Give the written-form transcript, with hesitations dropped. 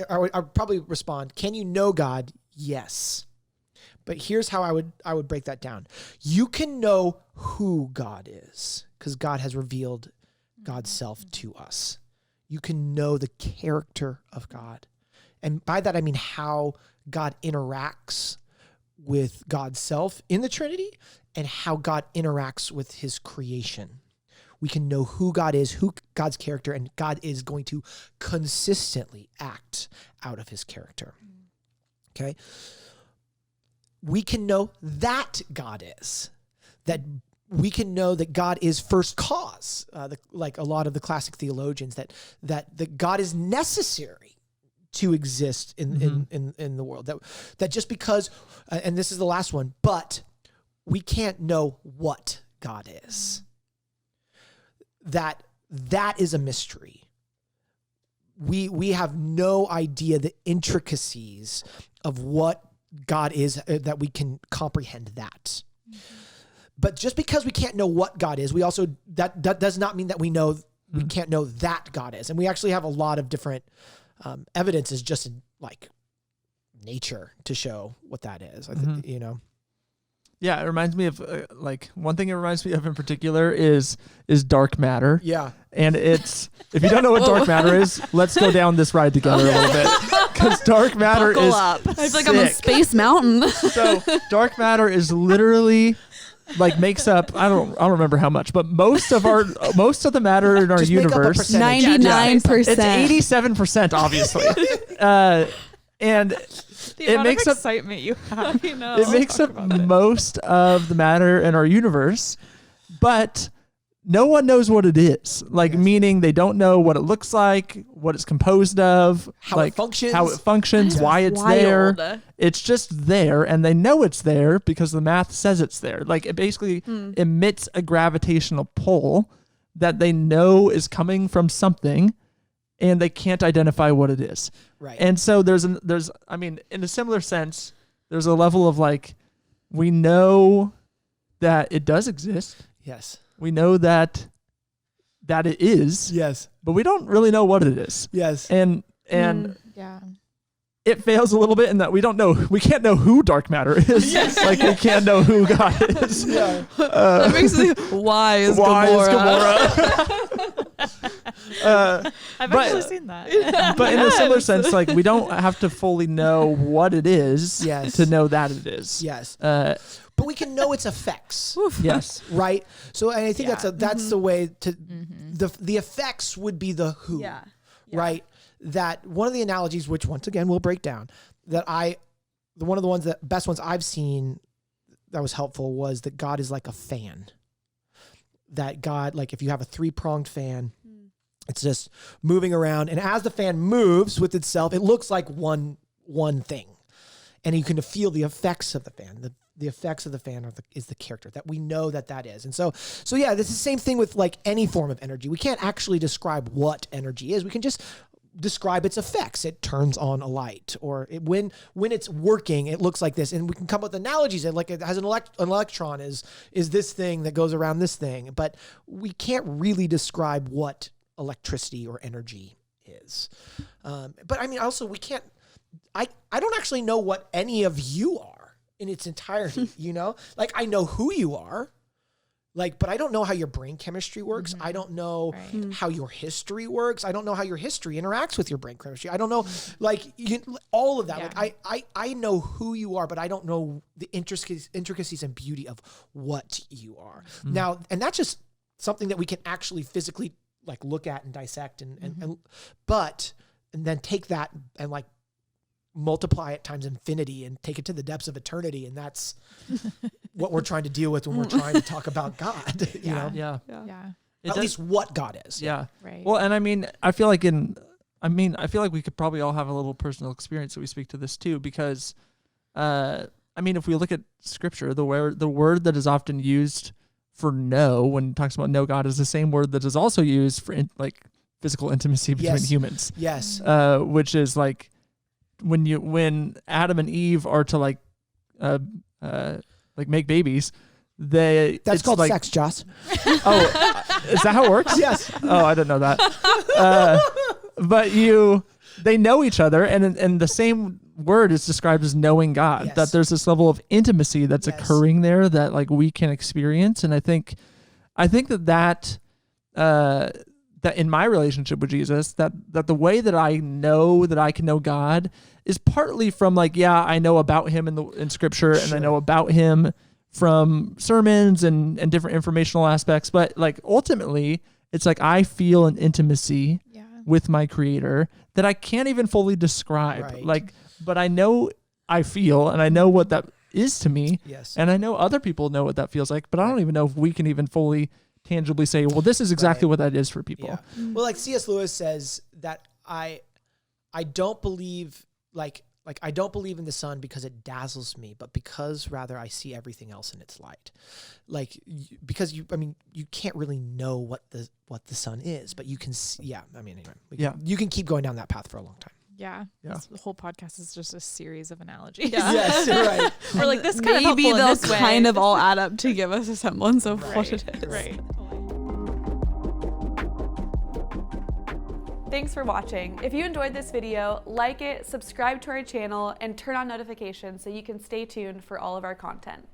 I would probably respond, can you know God? Yes. But here's how I would break that down. You can know who God is because God has revealed God's self to us. You can know the character of God. And by that, I mean how God interacts with God's self in the Trinity and how God interacts with his creation. We can know who God is, who God's character, and God is going to consistently act out of his character. Okay? We can know that God is. That we can know that God is first cause, like a lot of the classic theologians, that God is necessary to exist in the world. That just because, and this is the last one, but we can't know what God is. That is a mystery. We have no idea the intricacies of what God is, that we can comprehend that. But just because we can't know what God is, we also that does not mean that we can't know that God is. And we actually have a lot of different evidences just in like nature to show what that is. You know. Yeah, it reminds me of one thing it reminds me of in particular is dark matter. Yeah. And it's, if you don't know what dark matter is, let's go down this ride together a little bit. Because dark matter Buckle is up. I feel like I'm on Space Mountain. So dark matter is literally makes up, I don't remember how much, but most of the matter in our Just universe, 99%. It's 87%, obviously. And The it makes up excitement you have, you know. It makes up most of the matter in our universe, but no one knows what it is. Meaning they don't know what it looks like, what it's composed of, how it functions, why it's there. It's just there, and they know it's there because the math says it's there. It basically emits a gravitational pull that they know is coming from something, and they can't identify what it is. Right. And so there's in a similar sense, there's a level of we know that it does exist. Yes. We know that it is. Yes. But we don't really know what it is. Yes. And yeah. It fails a little bit in that we can't know who dark matter is. Yes. We can't know who God is. Yeah. That makes me why is Gamora? I've actually seen that. But in a similar sense, we don't have to fully know what it is to know that it is. Yes. But we can know its effects. Yes. Right? So I think that's the way to the effects would be the who. Yeah. Right? That one of the analogies, which once again we'll break down, one of the best ones I've seen that was helpful was that God is like a fan. That God, if you have a 3-pronged fan, it's just moving around, and as the fan moves with itself, it looks like one thing, and you can feel the effects of the fan. The effects of the fan is the character that we know that is. And so yeah, this is the same thing with any form of energy. We can't actually describe what energy is. We can just describe its effects. It turns on a light, or when it's working, it looks like this. And we can come up with analogies. It has an electron is this thing that goes around this thing, but we can't really describe what electricity or energy is. But also we can't. I don't actually know what any of you are in its entirety. I know who you are. But I don't know how your brain chemistry works. I don't know how your history works. I don't know how your history interacts with your brain chemistry. I don't know, all of that. Yeah. I know who you are, but I don't know the intricacies and beauty of what you are. Now, and that's just something that we can actually physically look at and dissect and then take that and multiply it times infinity and take it to the depths of eternity. And that's what we're trying to deal with when we're trying to talk about God, you know? Yeah. At least what God is. Yeah. Right. Well, and I feel like we could probably all have a little personal experience that we speak to this too, because, if we look at scripture, the word that is often used for know, when it talks about know God, is the same word that is also used for physical intimacy between humans. Yes. Which is when Adam and Eve are to make babies, That's it's called like, sex, Joss. Oh, is that how it works? Yes. Oh, I didn't know that. But they know each other, and the same word is described as knowing God. Yes. That there's this level of intimacy that's Yes. occurring there that like we can experience, and I think that in my relationship with Jesus, that the way that I know that I can know God is partly from like, yeah, I know about him in Scripture, and I know about him from sermons and different informational aspects, but like ultimately it's like I feel an intimacy with my Creator that I can't even fully describe. Right. Like, but I know I feel, and I know what that is to me. Yes. And I know other people know what that feels like, but I don't even know if we can even fully tangibly say, well, this is exactly what that is for people. Yeah. Well, like C.S. Lewis says that I don't believe I don't believe in the sun because it dazzles me, but because rather I see everything else in its light. Like because you can't really know what the sun is, but you can see. Yeah, I mean, anyway, you can keep going down that path for a long time. Yeah. Yeah. The whole podcast is just a series of analogies. Yeah. Yes, right. We're like, this kind of maybe helpful in they'll this way. kind of all add up to give us a semblance of what it is. Right. Thanks for watching. If you enjoyed this video, like it, subscribe to our channel, and turn on notifications so you can stay tuned for all of our content.